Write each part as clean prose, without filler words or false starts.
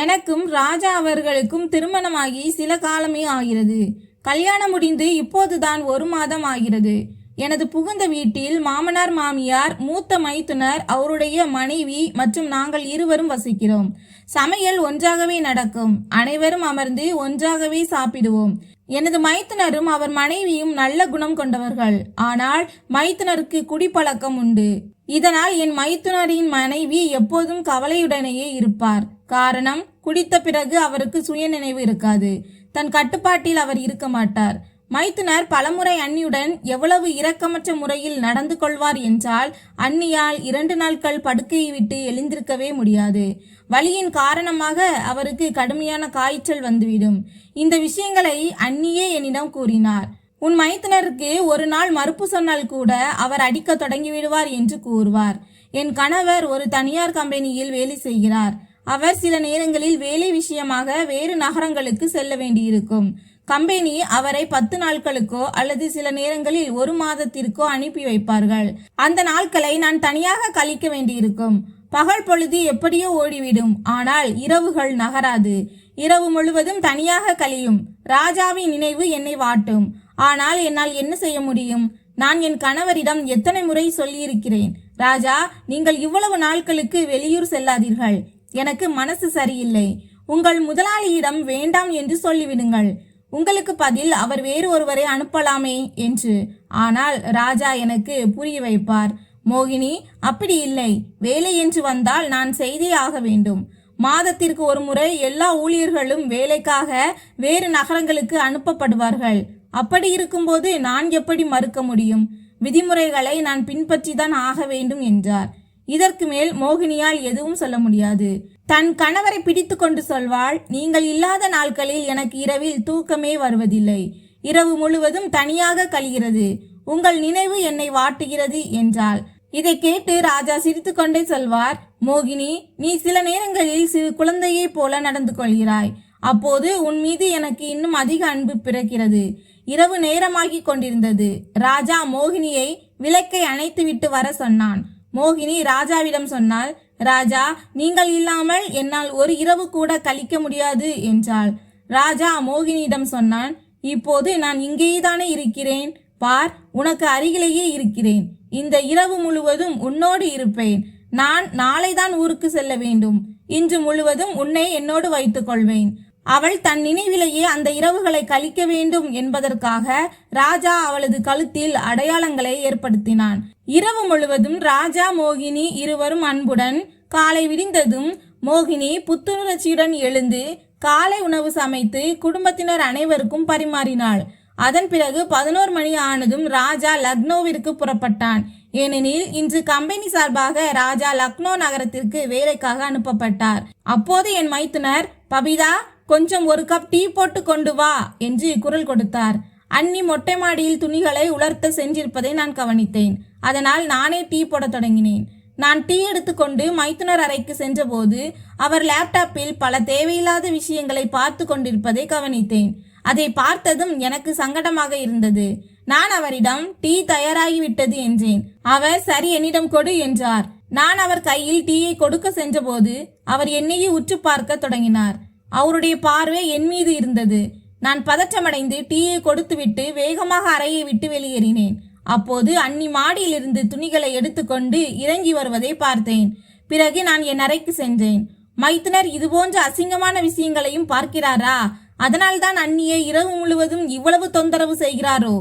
எனக்கும் ராஜா அவர்களுக்கும் திருமணமாகி சில காலமே ஆகிறது. கல்யாணம் முடிந்து இப்போதுதான் 1 மாதம் ஆகிறது. எனது புகுந்த வீட்டில் மாமனார் மாமியார், மூத்த மைத்துனர், அவருடைய மனைவி மற்றும் நாங்கள் இருவரும் வசிக்கிறோம். சமையல் ஒன்றாகவே நடக்கும். அனைவரும் அமர்ந்து ஒன்றாகவே சாப்பிடுவோம். எனது மைத்துனரும் அவர் மனைவியும் நல்ல குணம் கொண்டவர்கள். ஆனால் மைத்துனருக்கு குடிப்பழக்கம் உண்டு. இதனால் என் மைத்துனரின் மனைவி எப்போதும் கவலையுடனேயே இருப்பார். காரணம், குடித்த பிறகு அவருக்கு சுயநினைவு இருக்காது. தன் கட்டுப்பாட்டில் அவர் இருக்க மாட்டார். மைத்துனர் பலமுறை அன்னியுடன் எவ்வளவு இரக்கமற்ற முறையில் நடந்து கொள்வார் என்றால், அன்னியால் 2 நாட்கள் படுக்கையை விட்டு எழுந்திருக்கவே முடியாது. வலியின் காரணமாக அவருக்கு கடுமையான காய்ச்சல் வந்துவிடும். இந்த விஷயங்களை அன்னியே என்னிடம் கூறினார். உன் மைத்துனருக்கு ஒரு நாள் மறுப்பு சொன்னால் கூட அவர் அடிக்க தொடங்கிவிடுவார் என்று கூறுவார். என் கணவர் ஒரு தனியார் கம்பெனியில் வேலை செய்கிறார். அவர் சில நேரங்களில் வேலை விஷயமாக வேறு நகரங்களுக்கு செல்ல வேண்டியிருக்கும். கம்பெனி அவரை 10 நாட்களுக்கோ அல்லது சில நேரங்களில் 1 மாதத்திற்கோ அனுப்பி வைப்பார்கள். அந்த நாட்களை நான் தனியாக கழிக்க வேண்டியிருக்கும். பகல் பொழுது எப்படியோ ஓடிவிடும். ஆனால் இரவுகள் நகராது. இரவு முழுவதும் தனியாக கழியும். ராஜாவின் நினைவு என்னை வாட்டும். ஆனால் என்னால் என்ன செய்ய முடியும்? நான் என் கணவரிடம் எத்தனை முறை சொல்லியிருக்கிறேன், ராஜா, நீங்கள் இவ்வளவு நாட்களுக்கு வெளியூர் செல்லாதீர்கள். எனக்கு மனசு சரியில்லை. உங்கள் முதலாளியிடம் வேண்டாம் என்று சொல்லிவிடுங்கள். உங்களுக்கு பதில் அவர் வேறு ஒருவரை அனுப்பலாமே என்று. ஆனால் ராஜா எனக்கு புரிய வைப்பார். மோகினி, அப்படி இல்லை. வேலை என்று வந்தால் நான் செய்தே ஆக வேண்டும். மாதத்திற்கு ஒரு முறை எல்லா ஊழியர்களும் வேலைக்காக வேறு நகரங்களுக்கு அனுப்பப்படுவார்கள். அப்படி இருக்கும்போது நான் எப்படி மறுக்க முடியும்? விதிமுறைகளை நான் பின்பற்றிதான் ஆக வேண்டும் என்றார். இதற்கு மேல் மோகினியால் எதுவும் சொல்ல முடியாது. தன் கணவரை பிடித்து கொண்டு சொல்வாள், நீங்கள் இல்லாத நாட்களில் எனக்கு இரவில் தூக்கமே வருவதில்லை. இரவு முழுவதும் தனியாக கழிகிறது. உங்கள் நினைவு என்னை வாட்டுகிறது என்றாள். இதை கேட்டு ராஜா சிரித்துக்கொண்டே சொல்வார், மோகினி, நீ சில நேரங்களில் சிறு குழந்தையை போல நடந்து கொள்கிறாய். அப்போது உன் மீது எனக்கு இன்னும் அதிக அன்பு பிறக்கிறது. இரவு நேரமாகி கொண்டிருந்தது. ராஜா மோகினியை விளக்கை அணைத்துவிட்டு வர சொன்னான். மோகினி ராஜாவிடம் சொன்னாள், ராஜா, நீங்கள் இல்லாமல் என்னால் ஒரு இரவு கூட கழிக்க முடியாது என்றாள். ராஜா மோகினியிடம் சொன்னான், இப்போது நான் இங்கேதானே இருக்கிறேன். பார், உனக்கு அருகிலேயே இருக்கிறேன். இந்த இரவு முழுவதும் உன்னோடு இருப்பேன். நான் நாளைதான் ஊருக்கு செல்ல வேண்டும். இன்று முழுவதும் உன்னை என்னோடு வைத்துக் கொள்வேன். அவள் தன் நினைவிலேயே அந்த இரவுகளை கழிக்க வேண்டும் என்பதற்காக ராஜா அவளது கழுத்தில் அடையாளங்களை ஏற்படுத்தினான். இரவு முழுவதும் ராஜா மோகினி இருவரும் அன்புடன். காலை விடிந்ததும் மோகினி புத்துணர்ச்சியுடன் எழுந்து காலை உணவு சமைத்து குடும்பத்தினர் அனைவருக்கும் பரிமாறினாள். அதன் பிறகு 11 மணி ஆனதும் ராஜா லக்னோவிற்கு புறப்பட்டான். ஏனெனில் இன்று கம்பெனி சார்பாக ராஜா லக்னோ நகரத்திற்கு வேலைக்காக அனுப்பப்பட்டார். அப்போது என் மைத்துனர், பபிதா, கொஞ்சம் 1 கப் டீ போட்டு கொண்டு வா என்று குரல் கொடுத்தார். அன்னி மொட்டை மாடியில் துணிகளை உலர்த்த சென்றிருப்பதை நான் கவனித்தேன். அதனால் நானே டீ போட தொடங்கினேன். நான் டீ எடுத்துக்கொண்டு மைத்துனர் அறைக்கு சென்றபோது அவர் லேப்டாப்பில் பல தேவையில்லாத விஷயங்களை பார்த்து கொண்டிருப்பதை கவனித்தேன். அதை பார்த்ததும் எனக்கு சங்கடமாக இருந்தது. நான் அவரிடம் டீ தயாராகிவிட்டது என்றேன். அவர் சரி, என்னிடம் கொடு என்றார். நான் அவர் கையில் டீயை கொடுக்க சென்றபோது அவர் என்னையே உற்று பார்க்க தொடங்கினார். அவருடைய பார்வை என் மீது இருந்தது. நான் பதற்றமடைந்து டீயை கொடுத்துவிட்டு வேகமாக அறையை விட்டு வெளியேறினேன். அப்போது அன்னி மாடியிலிருந்து துணிகளை எடுத்துக்கொண்டு இறங்கி வருவதை பார்த்தேன். பிறகு நான் என் அறைக்கு சென்றேன். மைத்துனர் இதுபோன்ற அசிங்கமான விஷயங்களையும் பார்க்கிறாரா? அதனால்தான் அன்னியை இரவு முழுவதும் இவ்வளவு தொந்தரவு செய்கிறாரோ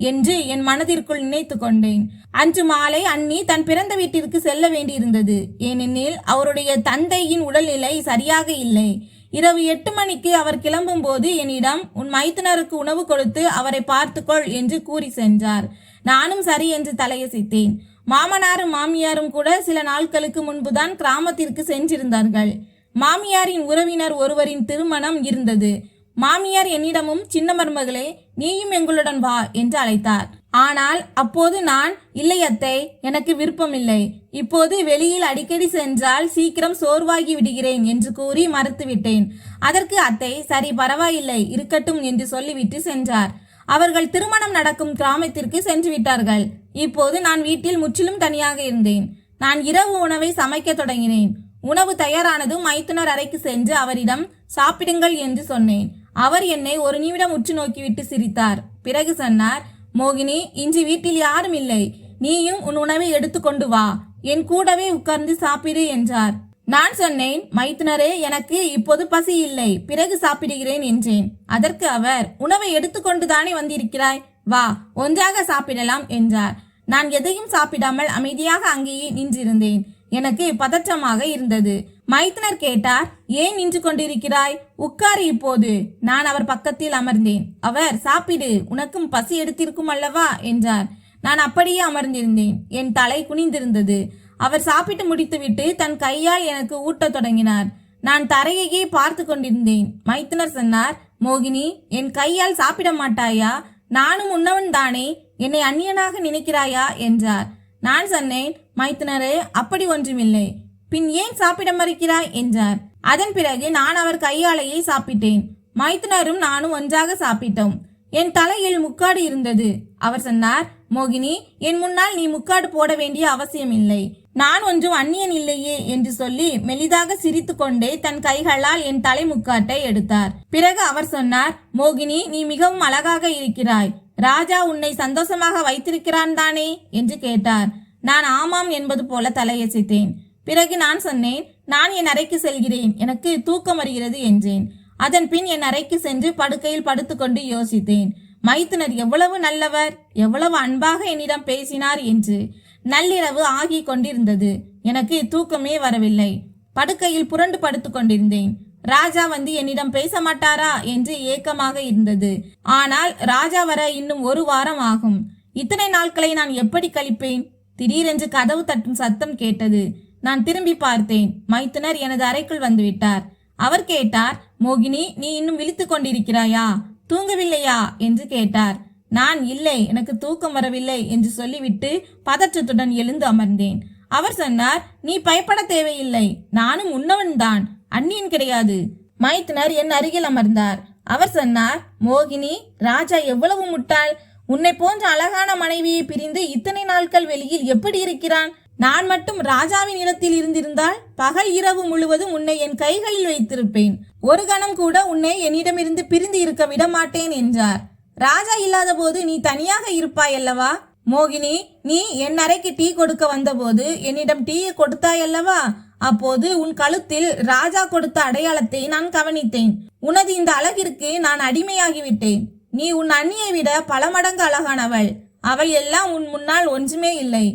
என்று என் மனதிற்குள் நினைத்து கொண்டேன். அன்று மாலை அன்னி தன் பிறந்த வீட்டிற்கு செல்ல வேண்டியிருந்தது. ஏனெனில் அவருடைய தந்தையின் உடல்நிலை சரியாக இல்லை. இரவு 8 மணிக்கு அவர் கிளம்பும் போது என்னிடம், உன் மைத்துனருக்கு உணவு கொடுத்து அவரை பார்த்துக்கொள் என்று கூறி சென்றார். நானும் சரி என்று தலையசைத்தேன். மாமனாரும் மாமியாரும் கூட சில நாட்களுக்கு முன்புதான் கிராமத்திற்கு சென்றிருந்தார்கள். மாமியாரின் உறவினர் ஒருவரின் திருமணம் இருந்தது. மாமியார் என்னிடமும், சின்ன மருமகளே, நீயும் எங்களுடன் வா என்று அழைத்தார். ஆனால் அப்போது நான், இல்லை அத்தை, எனக்கு விருப்பமில்லை. இப்போது வெளியில் அடிக்கடி சென்றால் சீக்கிரம் சோர்வாகி விடுகிறேன் என்று கூறி மறுத்துவிட்டேன். அதற்கு அத்தை, சரி, பரவாயில்லை, இருக்கட்டும் என்று சொல்லிவிட்டு சென்றார். அவர்கள் திருமணம் நடக்கும் கிராமத்திற்கு சென்று விட்டார்கள். இப்போது நான் வீட்டில் முற்றிலும் தனியாக இருந்தேன். நான் இரவு உணவை சமைக்க தொடங்கினேன். உணவு தயாரானதும் மைத்துனர் அறைக்கு சென்று அவரிடம் சாப்பிடுங்கள் என்று சொன்னேன். அவர் என்னை ஒரு நிமிடம் உற்று நோக்கிவிட்டு சிரித்தார். பிறகு சொன்னார், மோகினி, இன்று வீட்டில் யாரும் இல்லை. நீயும் உன் உணவை எடுத்துக்கொண்டு வா, என் கூடவே உட்கார்ந்து சாப்பிடு என்றார். நான் சொன்னேன், மைத்துனரே, எனக்கு இப்போது பசி இல்லை, பிறகு சாப்பிடுகிறேன் என்றேன். அதற்கு அவர், உணவை எடுத்துக்கொண்டு தானே வந்திருக்கிறாய், வா ஒன்றாக சாப்பிடலாம் என்றார். நான் எதையும் சாப்பிடாமல் அமைதியாக அங்கேயே நின்றிருந்தேன். எனக்கு பதற்றமாக இருந்தது. மைத்துனர் கேட்டார், ஏன் நின்று கொண்டிருக்கிறாய், உட்காரு இப்போது. நான் அவர் பக்கத்தில் அமர்ந்தேன். அவர், சாப்பிடு, உனக்கும் பசி எடுத்திருக்கும் அல்லவா என்றார். நான் அப்படியே அமர்ந்திருந்தேன். என் தலை குனிந்திருந்தது. அவர் சாப்பிட்டு முடித்துவிட்டு தன் கையால் எனக்கு ஊட்டத் தொடங்கினார். நான் தரையையே பார்த்து கொண்டிருந்தேன். மைத்துனர் சொன்னார், மோகினி, என் கையால் சாப்பிட மாட்டாயா? நானும் உன்னவன் தானே, என்னை அந்நியனாக நினைக்கிறாயா என்றார். நான் சொன்னேன், மைத்துனரே, அப்படி ஒன்றுமில்லை. பின் ஏன் சாப்பிட மறுக்கிறாய் என்றார். அதன் பிறகு நான் அவர் கையாலேயே சாப்பிட்டேன். மைத்துனரும் நானும் ஒன்றாக சாப்பிட்டோம். என் தலையில் முக்காடு இருந்தது. அவர் சொன்னார், மோகினி, என் முன்னால் நீ முக்காடு போட வேண்டிய அவசியம் இல்லை. நான் ஒன்றும் அந்நியன் இல்லையே என்று சொல்லி மெலிதாக சிரித்து கொண்டே தன் கைகளால் என் தலை முக்காட்டை எடுத்தார். பிறகு அவர் சொன்னார், மோகினி, நீ மிகவும் அழகாக இருக்கிறாய். ராஜா உன்னை சந்தோஷமாக வைத்திருக்கிறான் தானே என்று கேட்டார். நான் ஆமாம் என்பது போல தலையசைத்தேன். பிறகு நான் சொன்னேன், நான் என் அறைக்கு செல்கிறேன், எனக்கு தூக்கம் வருகிறது என்றேன். அதன் பின் என் அறைக்கு சென்று படுக்கையில் படுத்துக்கொண்டு யோசித்தேன். மைத்துனர் எவ்வளவு நல்லவர், எவ்வளவு அன்பாக என்னிடம் பேசினார் என்று. நள்ளிரவு ஆகி கொண்டிருந்தது. எனக்கு தூக்கமே வரவில்லை. படுக்கையில் புரண்டு படுத்துக் கொண்டிருந்தேன். ராஜா வந்து என்னிடம் பேச மாட்டாரா என்று ஏக்கமாக இருந்தது. ஆனால் ராஜா வர இன்னும் 1 வாரம் ஆகும். இத்தனை நாட்களை நான் எப்படி கழிப்பேன்? திடீரென்று கதவு தட்டும் சத்தம் கேட்டது. நான் திரும்பி பார்த்தேன். மைத்துனர் எனது அறைக்குள் வந்துவிட்டார். அவர் கேட்டார், மோகினி, நீ இன்னும் விழித்துக் கொண்டிருக்கிறாயா, தூங்கவில்லையா என்று கேட்டார். நான் இல்லை, எனக்கு தூக்கம் வரவில்லை என்று சொல்லிவிட்டு பதற்றத்துடன் எழுந்து அமர்ந்தேன். அவர் சொன்னார், நீ பயப்பட தேவையில்லை, நானும் உன்னவன்தான், அந்நியன் கிடையாது. மைத்துனர் என் அருகில் அமர்ந்தார். அவர் சொன்னார், மோகினி, ராஜா எவ்வளவு முட்டாள். உன்னை போன்ற அழகான மனைவியை பிரிந்து இத்தனை நாட்கள் வெளியில் எப்படி இருக்கிறான்? நான் மட்டும் ராஜாவின் இடத்தில் இருந்திருந்தால் பகல் இரவு முழுவதும் உன்னை என் கைகளில் வைத்திருப்பேன். ஒரு கணம் கூட உன்னை என்னிடமிருந்து பிரிந்து இருக்க விட மாட்டேன் என்றார். ராஜா இல்லாத போது நீ தனியாக இருப்பாய் அல்லவா? மோகினி, நீ என் அறைக்கு டீ கொடுக்க வந்தபோது என்னிடம் டீயை கொடுத்தாயல்லவா? அப்போது உன் கழுத்தில் ராஜா கொடுத்த அடையாளத்தை நான் கவனித்தேன். உனது இந்த அழகிற்கு நான் அடிமையாகிவிட்டேன். நீ உன் அண்ணியை விட பல மடங்கு அழகானவள். அவள் எல்லாம் உன் முன்னால் ஒன்றுமே இல்லை.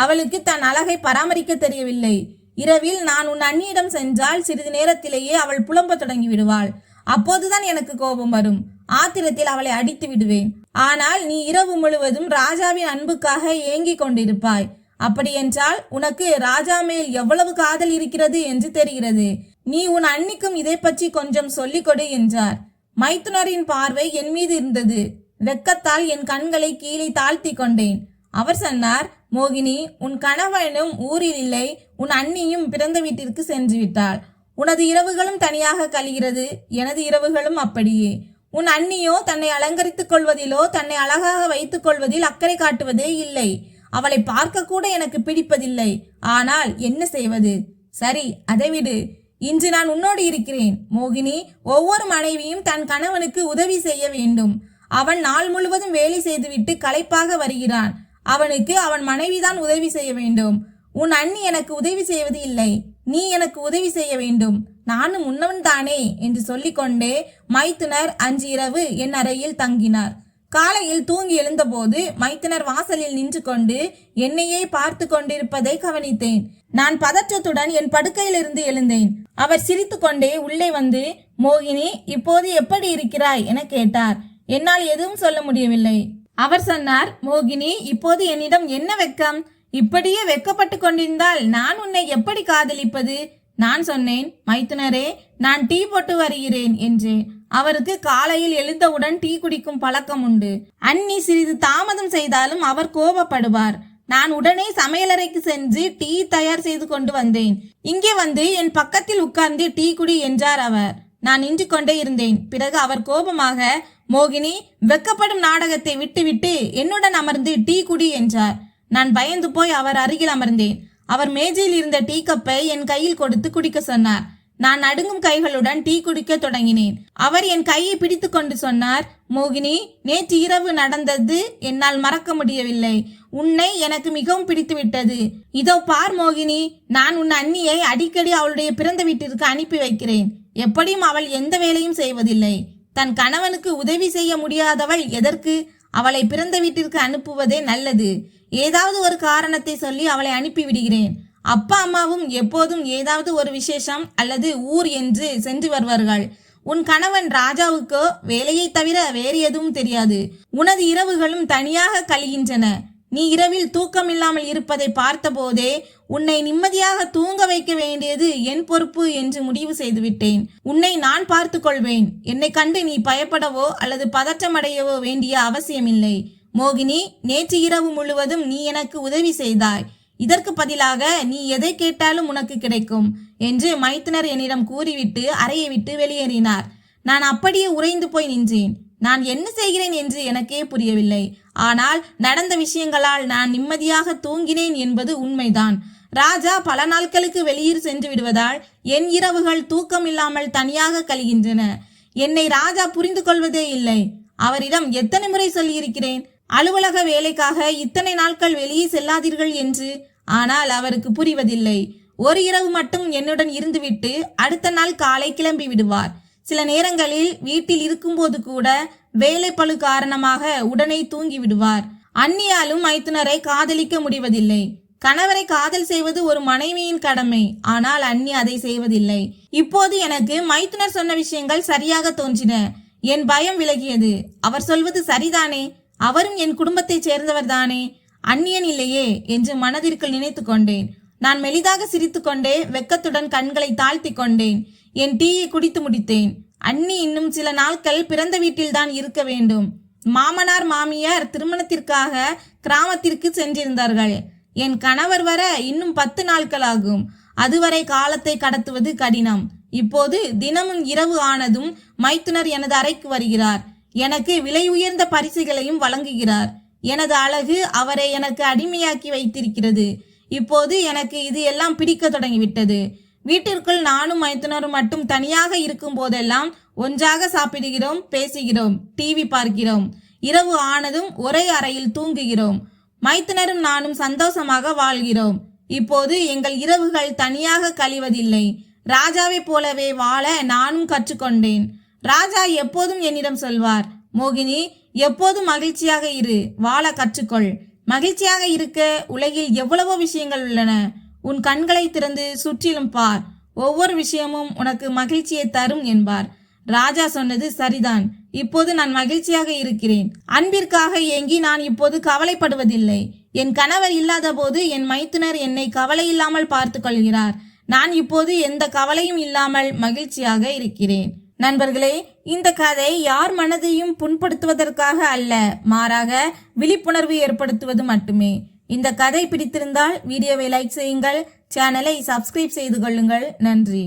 அவளுக்கு தன் அழகை பராமரிக்க தெரியவில்லை. இரவில் நான் உன் அண்ணியிடம் சென்றால் சிறிது நேரத்திலேயே அவள் புலம்ப தொடங்கி விடுவாள். அப்போதுதான் எனக்கு கோபம் வரும். ஆத்திரத்தில் அவளை அடித்து விடுவேன். ஆனால் நீ இரவு முழுவதும் ராஜாவின் அன்புக்காக ஏங்கிக் கொண்டிருப்பாய். அப்படியென்றால் உனக்கு ராஜா மேல் எவ்வளவு காதல் இருக்கிறது என்று தெரிகிறது. நீ உன் அண்ணிக்கும் இதை பற்றி கொஞ்சம் சொல்லிக் கொடு என்றார். மைத்துனரின் பார்வை என் மீது இருந்தது. வெக்கத்தால் என் கண்களை கீழே தாழ்த்தி கொண்டேன். அவர் சொன்னார், மோகினி, உன் கணவனும் ஊரில் இல்லை. உன் அண்ணியும் பிறந்த வீட்டிற்கு சென்று விட்டாள். உனது இரவுகளும் தனியாக கழிகிறது. எனது இரவுகளும் அப்படியே. உன் அண்ணியோ தன்னை அலங்கரித்துக் கொள்வதிலோ தன்னை அழகாக வைத்துக் கொள்வதில் அக்கறை காட்டுவதே இல்லை. அவளை பார்க்க கூட எனக்கு பிடிப்பதில்லை. ஆனால் என்ன செய்வது? சரி, அதை விடு. இன்று நான் உன்னோடு இருக்கிறேன். மோகினி, ஒவ்வொரு மனைவியும் தன் கணவனுக்கு உதவி செய்ய வேண்டும். அவன் நாள் முழுவதும் வேலை செய்துவிட்டு களைப்பாக வருகிறான். அவனுக்கு அவன் மனைவிதான் உதவி செய்ய வேண்டும். உன் அண்ணி எனக்கு உதவி செய்வது இல்லை. நீ எனக்கு உதவி செய்ய வேண்டும். நானும் உன்னவன் தானே என்று சொல்லிக்கொண்டே மைத்துனர் அன்று இரவு என் அறையில் தங்கினார். காலையில் தூங்கி எழுந்தபோது மைத்துனர் வாசலில் நின்று கொண்டு என்னையே பார்த்து கொண்டிருப்பதை கவனித்தேன். நான் பதற்றத்துடன் என் படுக்கையிலிருந்து எழுந்தேன். அவர் சிரித்து கொண்டே உள்ளே வந்து, மோகினி, இப்போது எப்படி இருக்கிறாய் என கேட்டார். என்னால் எதுவும் சொல்ல முடியவில்லை. அவர் சொன்னார், மோகினி, இப்போது என்னிடம் என்ன வெக்கம்? இப்படியே வெக்கப்பட்டு கொண்டிருந்தால் நான் உன்னை எப்படி காதலிப்பது? நான் சொன்னேன், மைத்துனரே, நான் டீ போட்டு வருகிறேன் என்று. அவருக்கு காலையில் எழுந்தவுடன் டீ குடிக்கும் பழக்கம் உண்டு. அண்ணி சிறிது தாமதம் செய்தாலும் அவர் கோபப்படுவார். நான் உடனே சமையலறைக்கு சென்று டீ தயார் செய்து கொண்டு வந்தேன். இங்கே வந்து என் பக்கத்தில் உட்கார்ந்து டீ குடி என்றார் அவர். நான் நின்று கொண்டே இருந்தேன். பிறகு அவர் கோபமாக, மோகினி, வெக்கப்படும் நாடகத்தை விட்டுவிட்டு என்னுடன் அமர்ந்து டீ குடி என்றார். நான் பயந்து போய் அவர் அருகில் அமர்ந்தேன். அவர் மேஜையில் இருந்த டீ கப்பை என் கையில் கொடுத்து குடிக்க சொன்னார். நான் நடுங்கும் கைகளுடன் டீ குடிக்க தொடங்கினேன். அவர் என் கையை பிடித்து கொண்டு சொன்னார், மோகினி, நேற்று இரவு நடந்தது என்னால் மறக்க முடியவில்லை. உன்னை எனக்கு மிகவும் பிடித்து விட்டது. இதோ பார் மோகினி, நான் உன் அண்ணியை அடிக்கடி அவளுடைய பிறந்த வீட்டிற்கு அனுப்பி வைக்கிறேன். எப்படியும் அவள் எந்த வேலையும் செய்வதில்லை. தன் கணவனுக்கு உதவி செய்ய முடியாதவள் எதற்கு? அவளை பிறந்த வீட்டிற்கு அனுப்புவதே நல்லது. ஏதாவது ஒரு காரணத்தை சொல்லி அவளை அனுப்பி விடுகிறேன். அப்பா அம்மாவும் எப்போதும் ஏதாவது ஒரு விசேஷம் அல்லது ஊர் என்று சென்று வருவார்கள். உன் கணவன் ராஜாவுக்கோ வேலையை தவிர வேறு எதுவும் தெரியாது. உனது இரவுகளும் தனியாக கழிகின்றன. நீ இரவில் தூக்கமில்லாமல் இருப்பதை பார்த்த போதே உன்னை நிம்மதியாக தூங்க வைக்க வேண்டியது என் பொறுப்பு என்று முடிவு செய்துவிட்டேன். உன்னை நான் பார்த்து கொள்வேன். என்னை கண்டு நீ பயப்படவோ அல்லது பதற்றமடையவோ வேண்டிய அவசியமில்லை. மோகினி, நேற்று இரவு முழுவதும் நீ எனக்கு உதவி செய்தாய். இதற்கு பதிலாக நீ எதை கேட்டாலும் உனக்கு கிடைக்கும் என்று மைத்துனர் என்னிடம் கூறிவிட்டு அறையை விட்டு வெளியேறினார். நான் அப்படியே உறைந்து போய் நின்றேன். நான் என்ன செய்கிறேன் என்று எனக்கே புரியவில்லை. ஆனால் நடந்த விஷயங்களால் நான் நிம்மதியாக தூங்கினேன் என்பது உண்மைதான். ராஜா பல நாட்களுக்கு வெளியூர் சென்று விடுவதால் என் இரவுகள் தூக்கம் இல்லாமல் தனியாக கழிகின்றன. என்னை ராஜா புரிந்து கொள்வதே இல்லை. அவரிடம் எத்தனை முறை சொல்லியிருக்கிறேன், அலுவலக வேலைக்காக இத்தனை நாட்கள் வெளியே செல்லாதீர்கள் என்று. ஆனால் அவருக்கு புரிவதில்லை. ஒரு இரவு மட்டும் என்னுடன் இருந்துவிட்டு அடுத்த நாள் காலை கிளம்பி விடுவார். சில நேரங்களில் வீட்டில் இருக்கும்போது கூட வேலை பளு காரணமாக உடனே தூங்கி விடுவார். அந்நியாலும் மைத்துனரை காதலிக்க முடிவதில்லை. கணவரை காதல் செய்வது ஒரு மனைவியின் கடமை. ஆனால் அண்ணி அதை செய்வதில்லை. இப்போது எனக்கு மைத்துனர் சொன்ன விஷயங்கள் சரியாக தோன்றின. என் பயம் விலகியது. அவர் சொல்வது சரிதானே, அவரும் என் குடும்பத்தைச் சேர்ந்தவர் தானே, அந்நியன் இல்லையே என்று மனதிற்குள் நினைத்து கொண்டேன். நான் மெலிதாக சிரித்து கொண்டே வெக்கத்துடன் கண்களை தாழ்த்தி கொண்டேன். என் டீயை குடித்து முடித்தேன். அண்ணி இன்னும் சில நாட்கள் பிறந்த வீட்டில்தான் இருக்க வேண்டும். மாமனார் மாமியார் திருமணத்திற்காக கிராமத்திற்கு சென்றிருந்தார்கள். என் கணவர் வர இன்னும் 10 நாட்கள் ஆகும். அதுவரை காலத்தை கடத்துவது கடினம். இப்போது தினமும் இரவு ஆனதும் மைத்துனர் எனது அறைக்கு வருகிறார். எனக்கு விலை உயர்ந்த பரிசுகளையும் வழங்குகிறார். எனது அழகு அவரை எனக்கு அடிமையாக்கி வைத்திருக்கிறது. இப்போது எனக்கு இது எல்லாம் பிடிக்க தொடங்கிவிட்டது. வீட்டிற்குள் நானும் மைத்துனரும் மட்டும் தனியாக இருக்கும் போதெல்லாம் ஒன்றாக சாப்பிடுகிறோம், பேசுகிறோம், டிவி பார்க்கிறோம். இரவு ஆனதும் ஒரே அறையில் தூங்குகிறோம். மைத்துனரும் நானும் சந்தோஷமாக வாழ்கிறோம். இப்போது எங்கள் இரவுகள் தனியாக கழிவதில்லை. ராஜாவை போலவே வாழ நானும் கற்றுக்கொண்டேன். ராஜா எப்போதும் என்னிடம் சொல்வார், மோகினி, எப்போதும் மகிழ்ச்சியாக இரு, வாழ கற்றுக்கொள். மகிழ்ச்சியாக இருக்க உலகில் எவ்வளவோ விஷயங்கள் உள்ளன. உன் கண்களை திறந்து சுற்றிலும் பார். ஒவ்வொரு விஷயமும் உனக்கு மகிழ்ச்சியை தரும் என்பார். ராஜா சொன்னது சரிதான். இப்போது நான் மகிழ்ச்சியாக இருக்கிறேன். அன்பிற்காக ஏங்கி நான் இப்போது கவலைப்படுவதில்லை. என் கணவர் இல்லாத போது என் மைத்துனர் என்னை கவலை இல்லாமல் பார்த்து கொள்கிறார். நான் இப்போது எந்த கவலையும் இல்லாமல் மகிழ்ச்சியாக இருக்கிறேன். நண்பர்களே, இந்த கதை யார் மனதையும் புண்படுத்துவதற்காக அல்ல, மாறாக விழிப்புணர்வு ஏற்படுத்துவது மட்டுமே. இந்த கதை பிடித்திருந்தால் வீடியோவை லைக் செய்யுங்கள், சேனலை சப்ஸ்கிரைப் செய்து கொள்ளுங்கள். நன்றி.